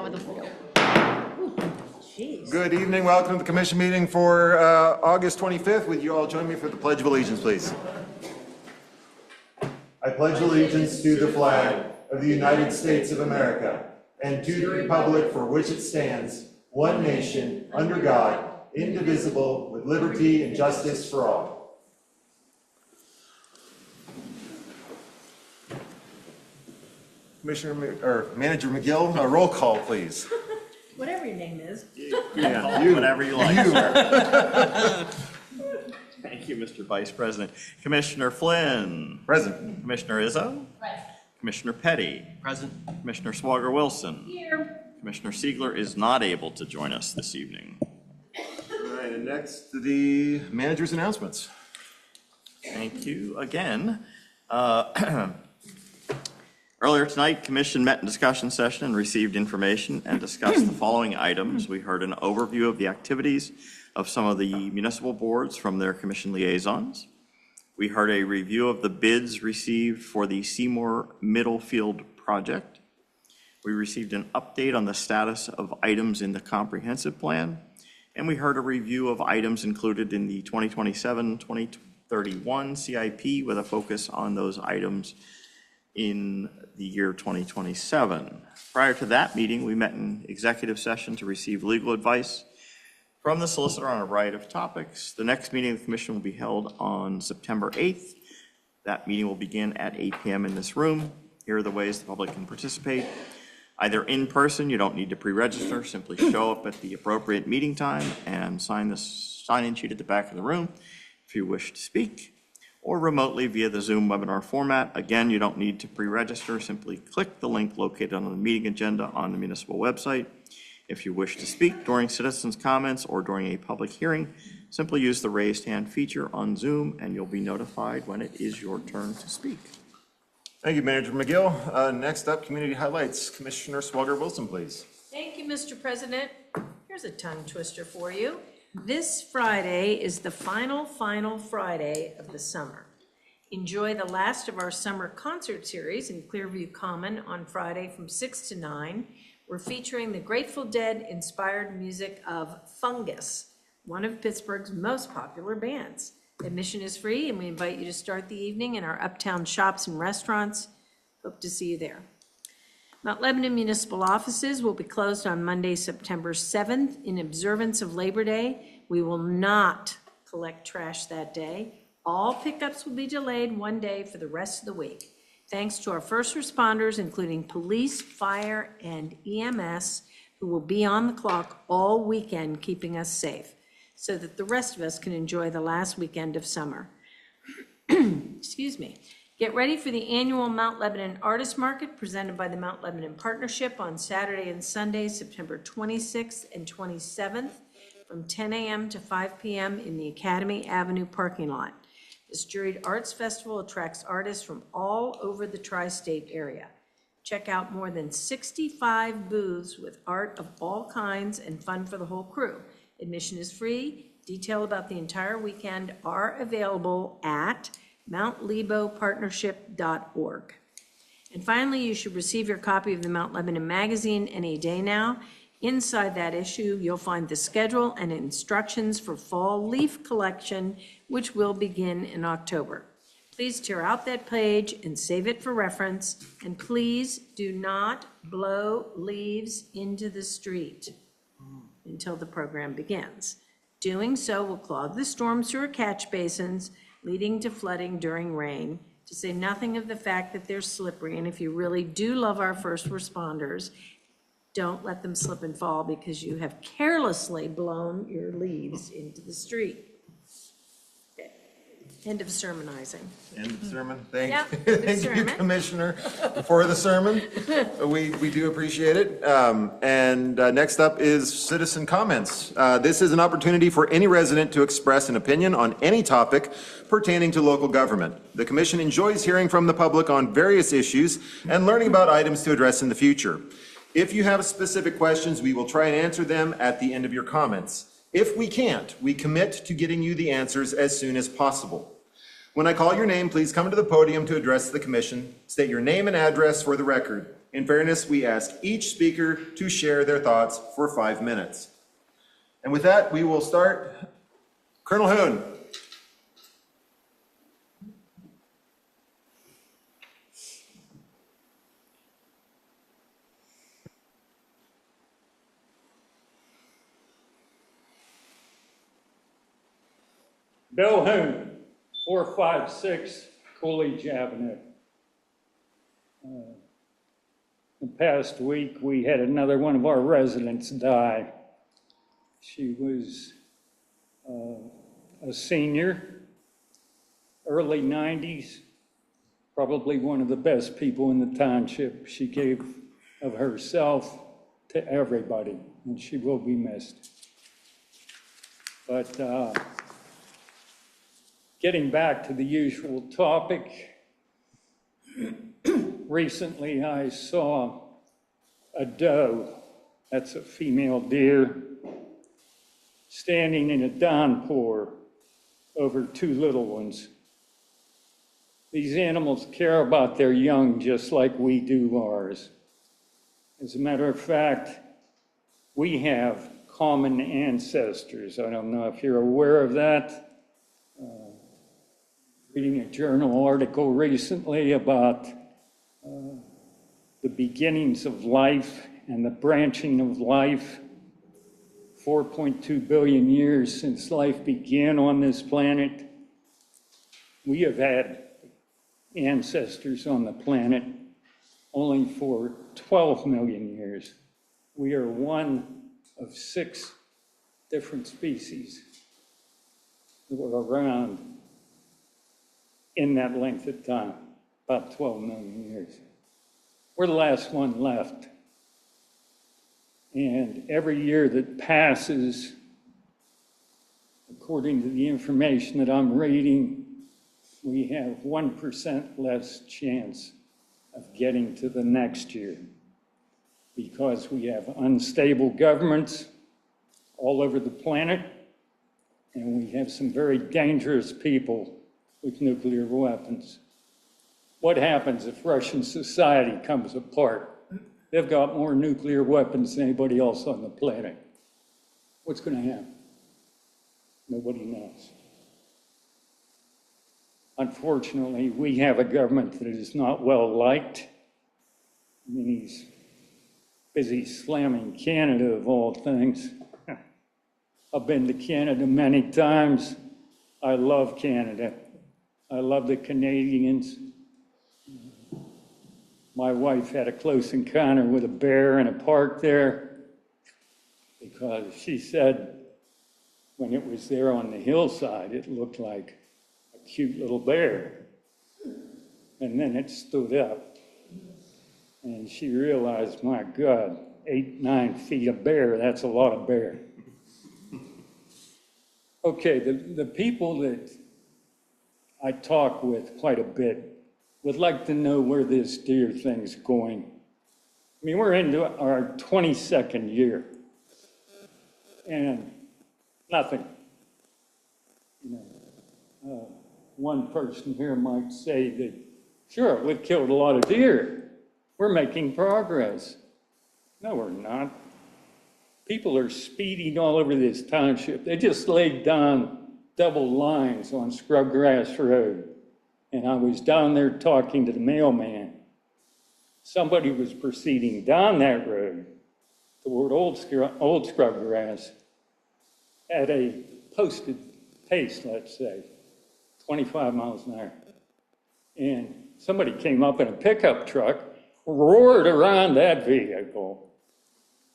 with the floor. Jeez. Good evening. Welcome to the commission meeting for August 25th. Would you all join me for the Pledge of Allegiance, please? I pledge allegiance to the flag of the United States of America and to the republic for which it stands, one nation, under God, indivisible, with liberty and justice for all. Manager McGill, a roll call, please. Whatever your name is. Yeah, whatever you like, sir. Thank you, Mr. Vice President. Commissioner Flynn. Present. Commissioner Izzo. Present. Commissioner Petty. Present. Commissioner Swager Wilson. Here. Commissioner Siegler is not able to join us this evening. All right, and next to the manager's announcements. Thank you again. Earlier tonight, Commission met in discussion session and received information and discussed the following items. We heard an overview of the activities of some of the municipal boards from their commission liaisons. We heard a review of the bids received for the Seymour Middlefield project. We received an update on the status of items in the comprehensive plan. And we heard a review of items included in the 2027-2031 CIP with a focus on those items in the year 2027. Prior to that meeting, we met in executive session to receive legal advice from the solicitor on a variety of topics. The next meeting of the commission will be held on September 8th. That meeting will begin at 8 p.m. in this room. Here are the ways the public can participate. Either in person, you don't need to pre-register, simply show up at the appropriate meeting time and sign the sign-in sheet at the back of the room if you wish to speak, or remotely via the Zoom webinar format. Again, you don't need to pre-register, simply click the link located on the meeting agenda on the municipal website. If you wish to speak during citizens' comments or during a public hearing, simply use the raised hand feature on Zoom and you'll be notified when it is your turn to speak. Thank you, Manager McGill. Next up, community highlights. Commissioner Swager Wilson, please. Thank you, Mr. President. Here's a tongue twister for you. This Friday is the final Friday of the summer. Enjoy the last of our summer concert series in Clearview Common on Friday from 6 to 9. We're featuring the Grateful Dead inspired music of Fungus, one of Pittsburgh's most popular bands. Admission is free, and we invite you to start the evening in our uptown shops and restaurants. Hope to see you there. Mount Lebanon municipal offices will be closed on Monday, September 7th in observance of Labor Day. We will not collect trash that day. All pickups will be delayed one day for the rest of the week. Thanks to our first responders, including police, fire, and EMS, who will be on the clock all weekend keeping us safe, so that the rest of us can enjoy the last weekend of summer. Excuse me. Get ready for the annual Mount Lebanon Artist Market presented by the Mount Lebanon Partnership on Saturday and Sunday, September 26th and 27th from 10 a.m. to 5 p.m. in the Academy Avenue parking lot. This juried arts festival attracts artists from all over the tri-state area. Check out more than 65 booths with art of all kinds and fun for the whole crew. Admission is free. Detail about the entire weekend are available at mountlebopartnership.org. And finally, you should receive your copy of the Mount Lebanon Magazine any day now. Inside that issue, you'll find the schedule and instructions for fall leaf collection, which will begin in October. Please tear out that page and save it for reference. And please do not blow leaves into the street until the program begins. Doing so will clog the storm sewer catch basins, leading to flooding during rain, to say nothing of the fact that they're slippery. And if you really do love our first responders, don't let them slip and fall because you have carelessly blown your leaves into the street. Okay. End of sermonizing. End of sermon. Thank Yep, you, end of Thank you, sermon. Commissioner, for the sermon. We do appreciate it. Next up is citizen comments. This is an opportunity for any resident to express an opinion on any topic pertaining to local government. The commission enjoys hearing from the public on various issues and learning about items to address in the future. If you have specific questions, we will try and answer them at the end of your comments. If we can't, we commit to getting you the answers as soon as possible. When I call your name, please come to the podium to address the commission. State your name and address for the record. In fairness, we ask each speaker to share their thoughts for 5 minutes. And with that, we will start. Colonel Hoon. Bill Hoon, 456 Coolidge Avenue. The past week, we had another one of our residents die. She was a senior, early 90s, probably one of the best people in the township. She gave of herself to everybody, and she will be missed. But getting back to the usual topic, recently I saw a doe, that's a female deer, standing in a downpour over 2 little ones. These animals care about their young just like we do ours. As a matter of fact, we have common ancestors. I don't know if you're aware of that. Reading a journal article recently about the beginnings of life and the branching of life. 4.2 billion years since life began on this planet. We have had ancestors on the planet only for 12 million years. We are one of 6 different species that were around in that length of time, about 12 million years. We're the last one left. And every year that passes, according to the information that I'm reading, we have 1% less chance of getting to the next year because we have unstable governments all over the planet, and we have some very dangerous people with nuclear weapons. What happens if Russian society comes apart? They've got more nuclear weapons than anybody else on the planet. What's going to happen? Nobody knows. Unfortunately, we have a government that is not well liked. I mean, he's busy slamming Canada of all things. I've been to Canada many times. I love Canada. I love the Canadians. My wife had a close encounter with a bear in a park there because she said when it was there on the hillside, it looked like a cute little bear. And then it stood up and she realized, my God, 8, 9 feet of bear, that's a lot of bear. Okay, the people that I talk with quite a bit would like to know where this deer thing's going. I mean, we're into our 22nd year and nothing. You know, one person here might say that, sure, we've killed a lot of deer. We're making progress. No, we're not. People are speeding all over this township. They just laid down double lines on Scrubgrass Road. And I was down there talking to the mailman. Somebody was proceeding down that road toward Old Scrubgrass at a posted pace, let's say, 25 miles an hour. And somebody came up in a pickup truck, roared around that vehicle,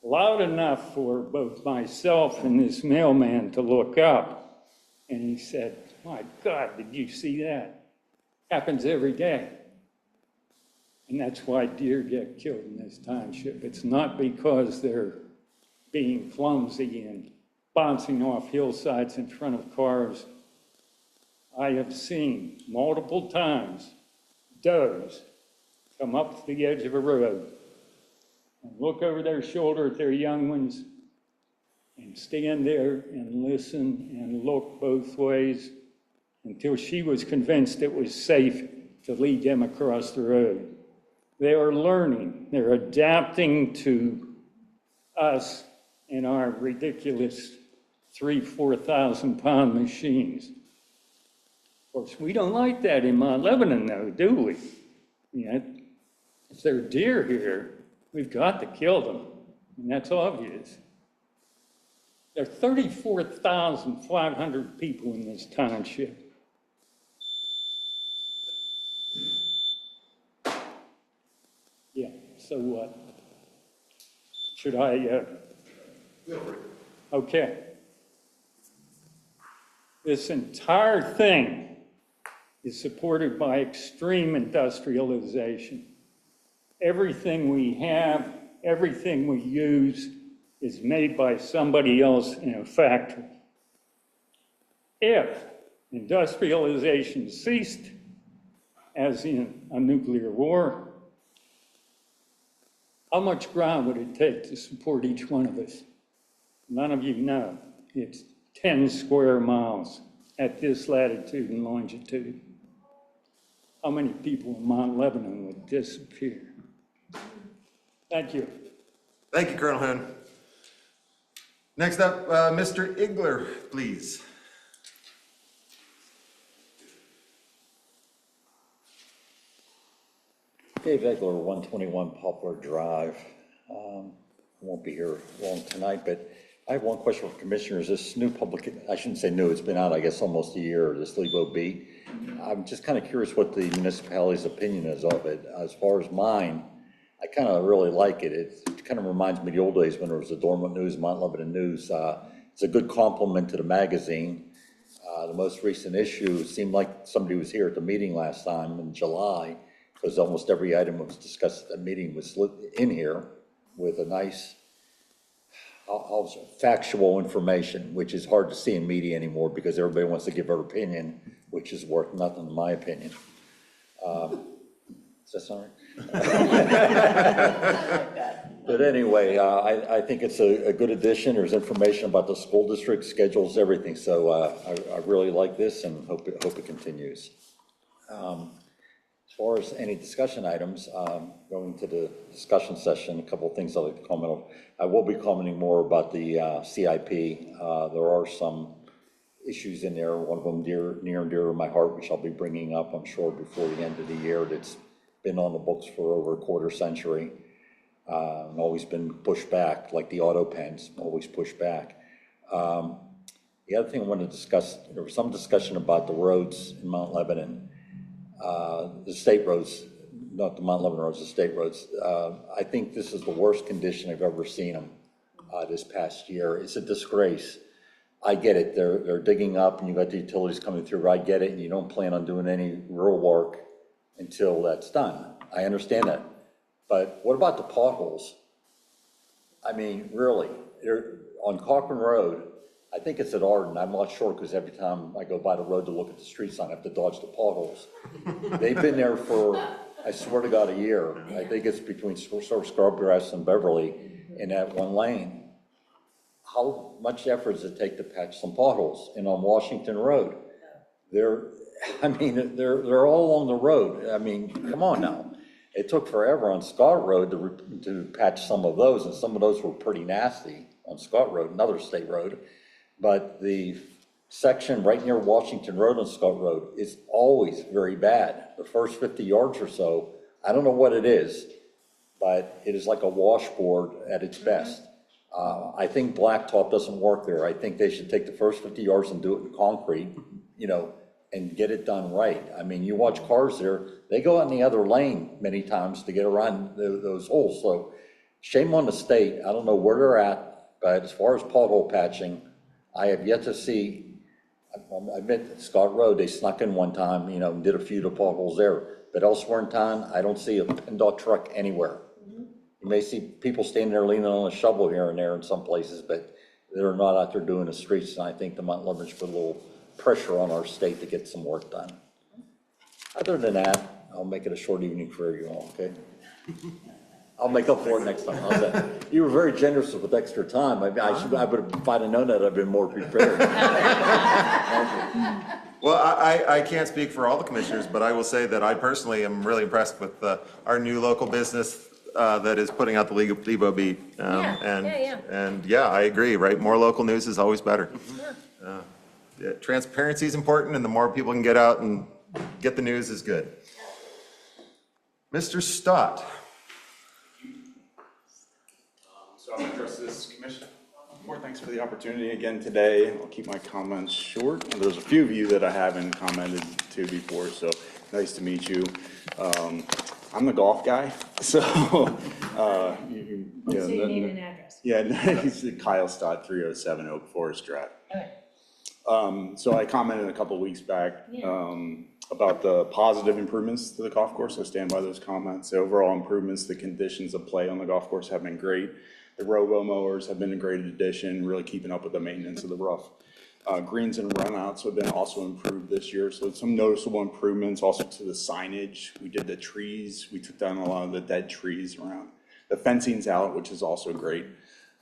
loud enough for both myself and this mailman to look up. And he said, my God, did you see that? Happens every day. And that's why deer get killed in this township. It's not because they're being clumsy and bouncing off hillsides in front of cars. I have seen multiple times does come up to the edge of a road and look over their shoulder at their young ones and stand there and listen and look both ways until she was convinced it was safe to lead them across the road. They are learning. They're adapting to us and our ridiculous 4,000 pound machines. Of course, we don't like that in Mount Lebanon, though, do we? You know, if there are deer here, we've got to kill them, and that's obvious. There are 34,500 people in this township. Yeah, so what? Should I, okay. This entire thing is supported by extreme industrialization. Everything we have, everything we use is made by somebody else in a factory. If industrialization ceased, as in a nuclear war, how much ground would it take to support each one of us? None of you know. It's 10 square miles at this latitude and longitude. How many people in Mount Lebanon would disappear? Thank you. Thank you, Colonel Hoon. Next up, Mr. Igler, please. Dave Egler, 121 Poplar Drive. I won't be here long tonight, but I have one question for commissioners. This new public, I shouldn't say new, it's been out, I guess, almost a year, this Lebo B. I'm just kind of curious what the municipality's opinion is of it. As far as mine, I kind of really like it. It kind of reminds me of the old days when there was the Dormont News, Mount Lebanon News. It's a good complement to the magazine. The most recent issue seemed like somebody was here at the meeting last time in July, because almost every item that was discussed at the meeting was in here with a nice factual information, which is hard to see in media anymore because everybody wants to give their opinion, which is worth nothing in my opinion. Is that sound right? But anyway, I think it's a good addition. There's information about the school district, schedules, everything. So I really like this and hope it continues. As far as any discussion items, going to the discussion session, a couple of things I'd like to comment on. I will be commenting more about the CIP. There are some issues in there, one of them near and dear to my heart, which I'll be bringing up, I'm sure, before the end of the year. That's been on the books for over a quarter century and always been pushed back, like the auto pens, always pushed back. The other thing I wanted to discuss, there was some discussion about the roads in Mount Lebanon. The state roads, not the Mount Lebanon roads, the state roads. I think this is the worst condition I've ever seen them this past year. It's a disgrace. I get it. They're digging up and you got the utilities coming through. I get it. And you don't plan on doing any real work until that's done. I understand that. But what about the potholes? I mean, really, on Cochran Road, I think it's at Arden. I'm not sure because every time I go by the road to look at the street sign, I have to dodge the potholes. They've been there for, I swear to God, a year. I think it's between sort of Scrubgrass and Beverly in that one lane. How much effort does it take to patch some potholes? And on Washington Road, they're all along the road. I mean, come on now. It took forever on Scott Road to patch some of those, and some of those were pretty nasty on Scott Road, another state road. But the section right near Washington Road on Scott Road is always very bad. The first 50 yards or so, I don't know what it is, but it is like a washboard at its best. I think blacktop doesn't work there. I think they should take the first 50 yards and do it in concrete, and get it done right. I mean, you watch cars there, they go out in the other lane many times to get around those holes. So shame on the state. I don't know where they're at, but as far as pothole patching, I have yet to see, I admit Scott Road, they snuck in one time, and did a few of the potholes there. But elsewhere in town, I don't see a PennDOT truck anywhere. You may see people standing there leaning on a shovel here and there in some places, but they're not out there doing the streets. And I think the Mount Lebanon should put a little pressure on our state to get some work done. Other than that, I'll make it a short evening for you all, okay? I'll make up for it next time. How's that? You were very generous with extra time. I would have, if I'd have known that, I'd been more prepared. Well, I can't speak for all the commissioners, but I will say that I personally am really impressed with our new local business that is putting out the Lebo Beat. And yeah, I agree, right? More local news is always better. Yeah, transparency is important, and the more people can get out and get the news is good. Mr. Stott. So I'm addressing this commission. Thanks for the opportunity again today. I'll keep my comments short. There's a few of you that I haven't commented to before, so nice to meet you. I'm the golf guy, so. Say your name and address. Yeah, he's Kyle Stott, 307 Oak Forest Drive. So I commented a couple of weeks back about the positive improvements to the golf course. I stand by those comments. The overall improvements, the conditions of play on the golf course have been great. The robo mowers have been a great addition, really keeping up with the maintenance of the rough. Greens and runouts have been also improved this year, so some noticeable improvements. Also to the signage, we did the trees. We took down a lot of the dead trees around. The fencing's out, which is also great.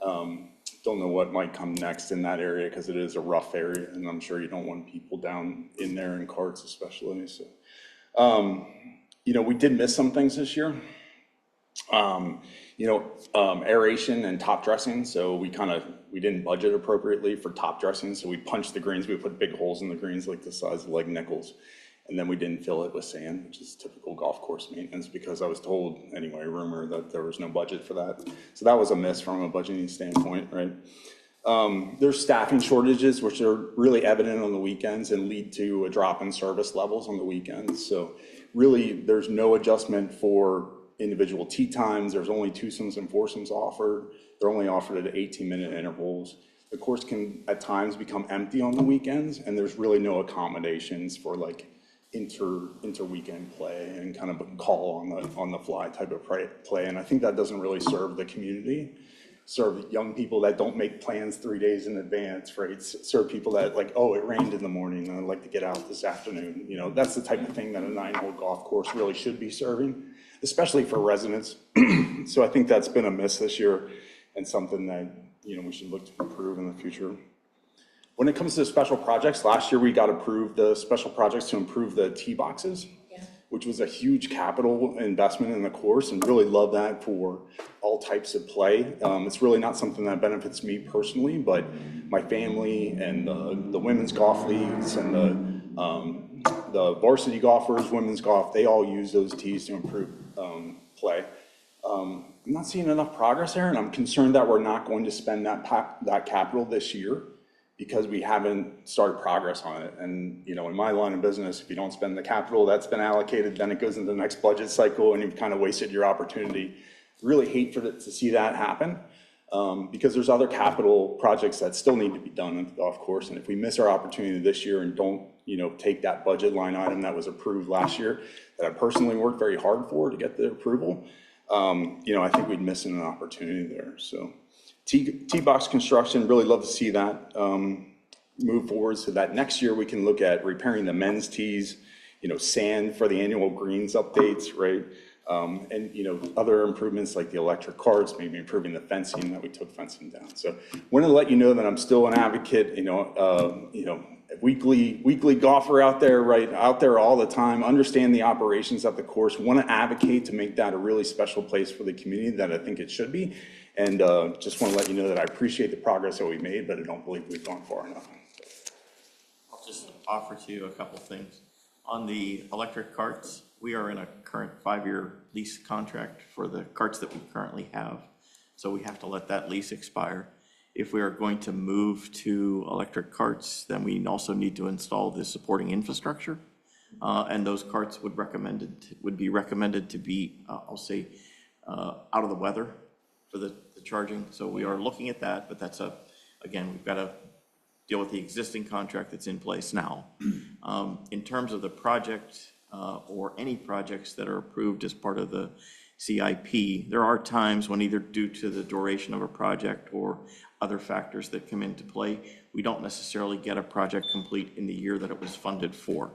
Don't know what might come next in that area because it is a rough area, and I'm sure you don't want people down in there in carts especially. So, we did miss some things this year. Aeration and top dressing. So we didn't budget appropriately for top dressing. So we punched the greens. We put big holes in the greens like the size of like nickels. And then we didn't fill it with sand, which is typical golf course maintenance because I was told, anyway, rumor that there was no budget for that. So that was a miss from a budgeting standpoint, right? There's staffing shortages, which are really evident on the weekends and lead to a drop in service levels on the weekends. So really, there's no adjustment for individual tee times. There's only twosomes and foursomes offered. They're only offered at 18-minute intervals. The course can at times become empty on the weekends, and there's really no accommodations for like inter-weekend play and kind of a call on the fly type of play. And I think that doesn't really serve the community, serve young people that don't make plans 3 days in advance, right? Serve people that like, oh, it rained in the morning and I'd like to get out this afternoon. That's the type of thing that a 9-hole golf course really should be serving, especially for residents. So I think that's been a miss this year and something that, we should look to improve in the future. When it comes to special projects, last year we got approved the special projects to improve the tee boxes, which was a huge capital investment in the course, and really love that for all types of play. It's really not something that benefits me personally, but my family and the women's golf leagues and the varsity golfers, women's golf, they all use those tees to improve play. I'm not seeing enough progress there, and I'm concerned that we're not going to spend that capital this year because we haven't started progress on it. And, in my line of business, if you don't spend the capital that's been allocated, then it goes into the next budget cycle and you've kind of wasted your opportunity. Really hate to see that happen because there's other capital projects that still need to be done at the golf course. And if we miss our opportunity this year and don't, take that budget line item that was approved last year, that I personally worked very hard for to get the approval, I think we'd miss an opportunity there. So tee box construction, really love to see that move forward so that next year we can look at repairing the men's tees, sand for the annual greens updates, right? And, other improvements like the electric carts, maybe improving the fencing that we took fencing down. So wanted to let you know that I'm still an advocate, a weekly golfer out there, right? Out there all the time, understand the operations of the course, want to advocate to make that a really special place for the community that I think it should be. And just want to let you know that I appreciate the progress that we made, but I don't believe we've gone far enough. I'll just offer to you a couple things. On the electric carts, we are in a current 5-year lease contract for the carts that we currently have. So we have to let that lease expire. If we are going to move to electric carts, then we also need to install the supporting infrastructure. And those carts would be recommended to be, out of the weather for the charging. So we are looking at that, but that's again, we've got to deal with the existing contract that's in place now. In terms of the project or any projects that are approved as part of the CIP, there are times when either due to the duration of a project or other factors that come into play, we don't necessarily get a project complete in the year that it was funded for.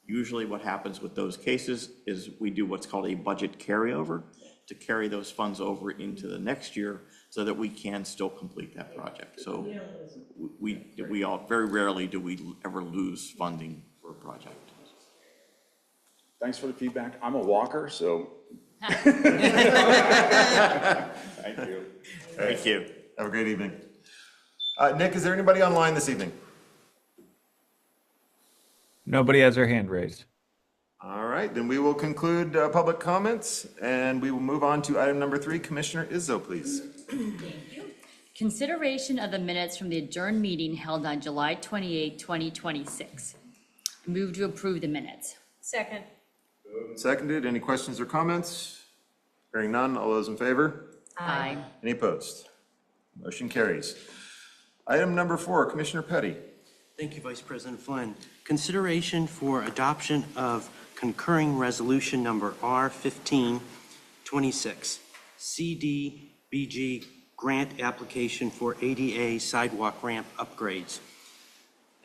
Usually what happens with those cases is we do what's called a budget carryover. to carry those funds over into the next year so that we can still complete that project. So we all, very rarely do we ever lose funding for a project. Thanks for the feedback. I'm a walker, so. Thank you. Thank you. Have a great evening. Nick, is there anybody online this evening? Nobody has their hand raised. All right, then we will conclude public comments, and we will move on to item number 3. Commissioner Izzo, please. Consideration of the minutes from the adjourned meeting held on July 28, 2026. Move to approve the minutes. Second. Seconded. Any questions or comments? Hearing none. All those in favor? Aye. Any opposed? Motion carries. Item number 4, Commissioner Petty. Thank you, Vice President Flynn. Consideration for adoption of concurring resolution number R-1526, CDBG grant application for ADA sidewalk ramp upgrades.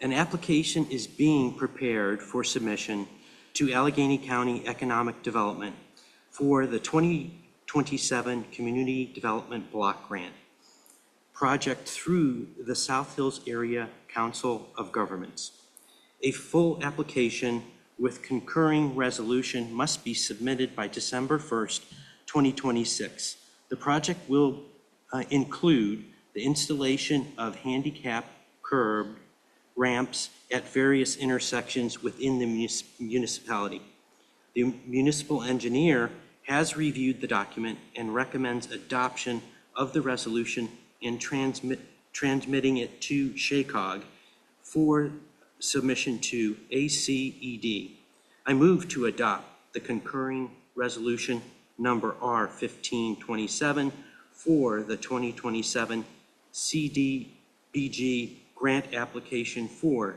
An application is being prepared for submission to Allegheny County Economic Development for the 2027 Community Development Block Grant project through the South Hills Area Council of Governments. A full application with concurring resolution must be submitted by December 1st, 2026. The project will include the installation of handicap curb ramps at various intersections within the municipality. The municipal engineer has reviewed the document and recommends adoption of the resolution and transmitting it to SHACOG for submission to ACED. I move to adopt the concurring resolution number R-1527 for the 2027 CDBG grant application for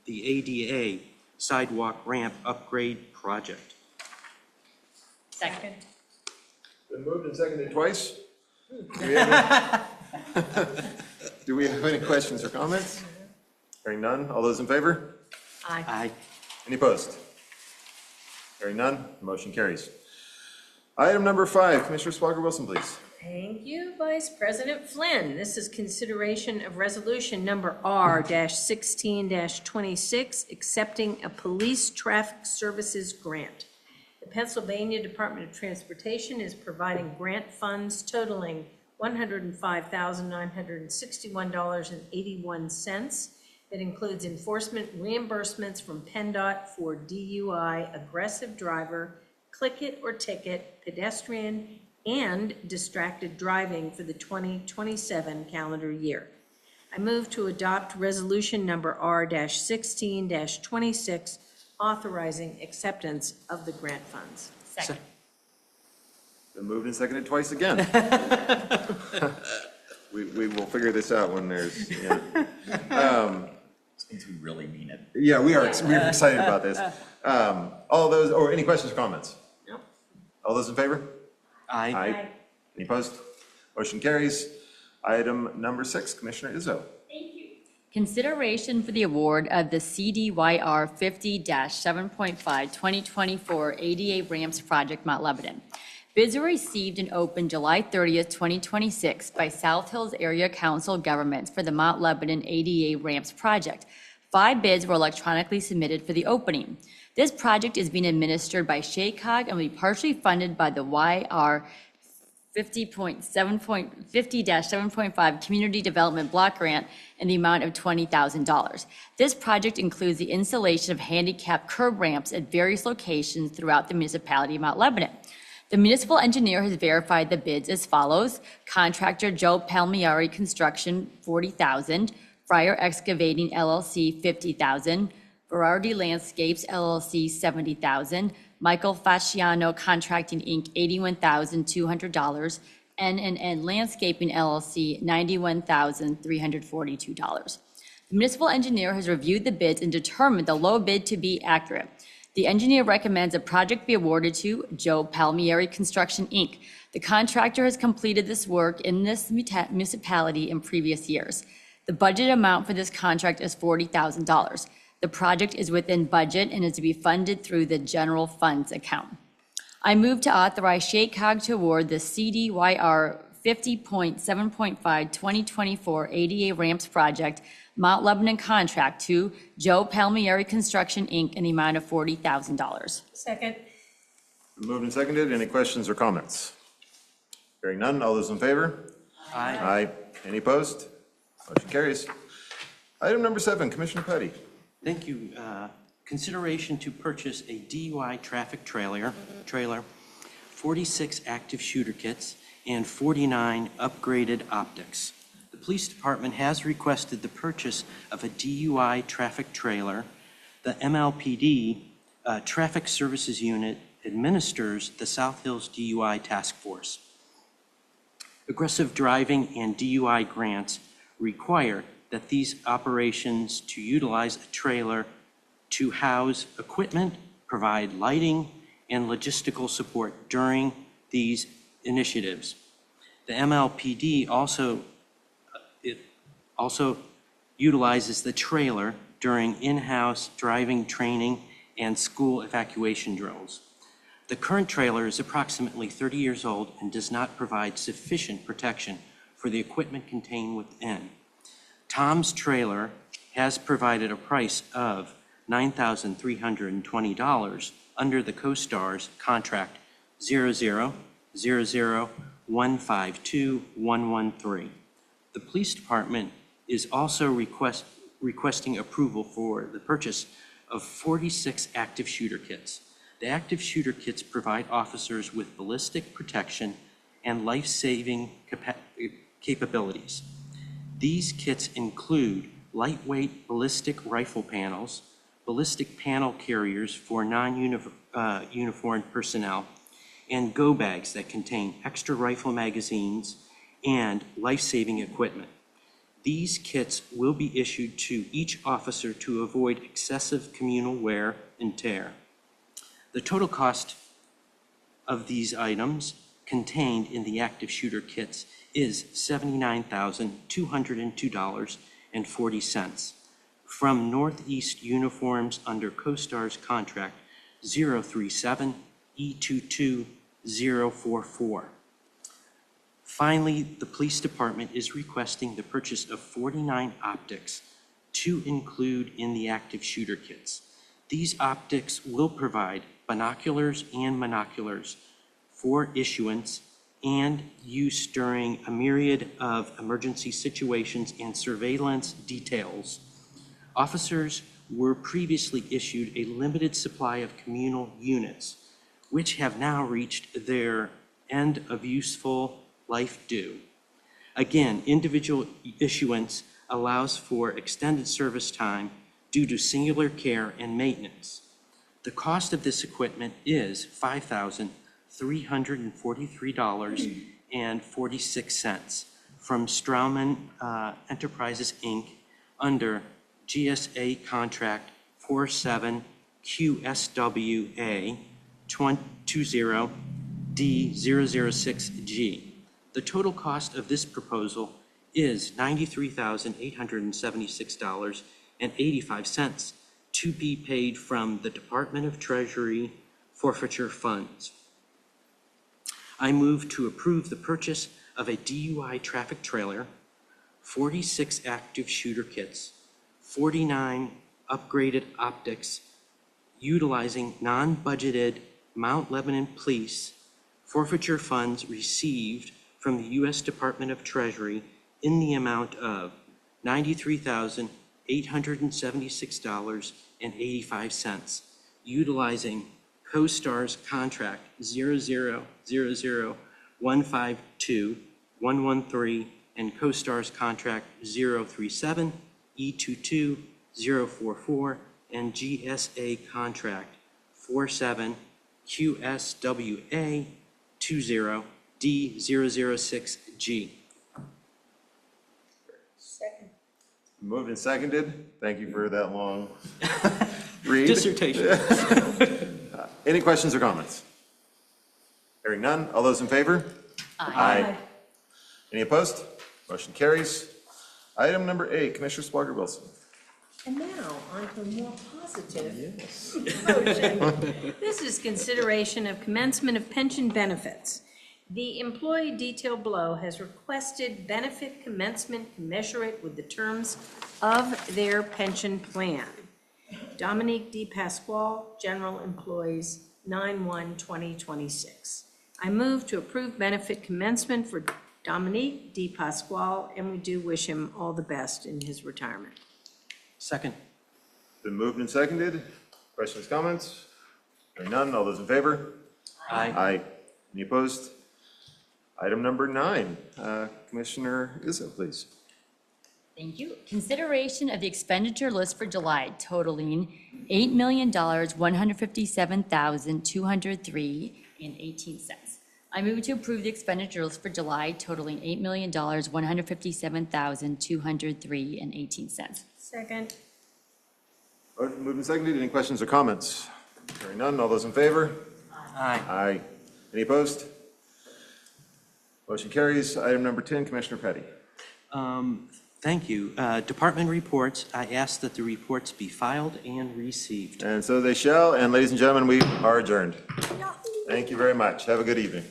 the ADA sidewalk ramp upgrade project. Second. Been moved and seconded twice. Do we have any questions or comments? Hearing none. All those in favor? Aye. Any opposed? Hearing none. Motion carries. Item number 5, Commissioner Swager Wilson, please. Thank you, Vice President Flynn. This is consideration of resolution number R-16-26, accepting a police traffic services grant. The Pennsylvania Department of Transportation is providing grant funds totaling $105,961.81. That includes enforcement reimbursements from PennDOT for DUI, aggressive driver, click it or ticket, pedestrian, and distracted driving for the 2027 calendar year. I move to adopt resolution number R-16-26, authorizing acceptance of the grant funds. Second. Been moved and seconded twice again. We will figure this out when there's, yeah. Means we really mean it. Yeah, we're excited about this. All those, or any questions or comments? No. All those in favor? Aye. Any opposed? Motion carries. Item number 6, Commissioner Izzo. Consideration for the award of the CDYR 50-7.5 2024 ADA Ramps Project, Mount Lebanon. Bids were received and opened July 30th, 2026 by South Hills Area Council Governments for the Mount Lebanon ADA Ramps Project. 5 bids were electronically submitted for the opening. This project is being administered by SHACOG and will be partially funded by the YR 50-7.5 Community Development Block Grant in the amount of $20,000. This project includes the installation of handicap curb ramps at various locations throughout the municipality of Mount Lebanon. The municipal engineer has verified the bids as follows: contractor Joe Palmieri Construction, $40,000, Fryer Excavating LLC, $50,000, Berardi Landscapes LLC, $70,000, Michael Fasciano Contracting Inc., $81,200, N&N Landscaping LLC, $91,342. The municipal engineer has reviewed the bids and determined the low bid to be accurate. The engineer recommends a project be awarded to Joe Palmieri Construction Inc. The contractor has completed this work in this municipality in previous years. The budget amount for this contract is $40,000. The project is within budget and is to be funded through the general funds account. I move to authorize Shaycog to award the CDYR 50.7.5 2024 ADA Ramps Project Mount Lebanon contract to Joe Palmieri Construction, Inc. in the amount of $40,000. Second. Moved and seconded. Any questions or comments? Hearing none. All those in favor? Aye. Aye. Any opposed? Motion carries. Item number 7, Commissioner Petty. Thank you. Consideration to purchase a DUI traffic trailer, 46 active shooter kits, and 49 upgraded optics. The police department has requested the purchase of a DUI traffic trailer. The MLPD Traffic Services Unit administers the South Hills DUI Task Force. Aggressive driving and DUI grants require that these operations to utilize a trailer to house equipment, provide lighting, and logistical support during these initiatives. The MLPD also utilizes the trailer during in-house driving training and school evacuation drills. The current trailer is approximately 30 years old and does not provide sufficient protection for the equipment contained within. Tom's Trailer has provided a price of $9,320 under the CoStarz contract 0000152113. The police department is also requesting approval for the purchase of 46 active shooter kits. The active shooter kits provide officers with ballistic protection and life-saving capabilities. These kits include lightweight ballistic rifle panels, ballistic panel carriers for non-uniformed personnel, and go bags that contain extra rifle magazines and life-saving equipment. These kits will be issued to each officer to avoid excessive communal wear and tear. The total cost of these items contained in the active shooter kits is $79,202.40 from Northeast Uniforms under CoStarz contract 037E22044. Finally, the police department is requesting the purchase of 49 optics to include in the active shooter kits. These optics will provide binoculars and monoculars for issuance and use during a myriad of emergency situations and surveillance details. Officers were previously issued a limited supply of communal units, which have now reached their end of useful life due. Again, individual issuance allows for extended service time due to singular care and maintenance. The cost of this equipment is $5,343.46 from Straumann Enterprises, Inc. under GSA Contract 47QSWA 20D006G. The total cost of this proposal is $93,876.85 to be paid from the Department of Treasury forfeiture funds. I move to approve the purchase of a DUI traffic trailer, 46 active shooter kits, 49 upgraded optics, utilizing non-budgeted Mount Lebanon Police forfeiture funds received from the U.S. Department of Treasury in the amount of $93,876.85, utilizing CoStarz contract 000152113 and CoStarz contract 037E22044 and GSA contract 47QSWA 20D006G. Second. Moved and seconded. Thank you for that long read. Dissertation. Any questions or comments? Hearing none. All those in favor? Aye. Any opposed? Motion carries. Item number 8, Commissioner Sparger Wilson. And now, on to a more positive motion. This is consideration of commencement of pension benefits. The employee detailed below has requested benefit commencement commensurate with the terms of their pension plan. Dominique D. Pasquale, General Employees, 9/1/2026. I move to approve benefit commencement for Dominique D. Pasquale, and we do wish him all the best in his retirement. Second. Been moved and seconded. Questions, comments? Hearing none. All those in favor? Aye. Aye. Any opposed? Item number 9. Commissioner Izzo, please. Thank you. Consideration of the expenditure list for July totaling $8,157,203.18. I move to approve the expenditure list for July totaling $8,157,203.18. Second. Motion moved and seconded. Any questions or comments? Hearing none. All those in favor? Aye. Aye. Any opposed? Motion carries. Item number 10, Commissioner Petty. Thank you. Department reports, I ask that the reports be filed and received. And so they shall. And ladies and gentlemen, we are adjourned. Thank you very much. Have a good evening.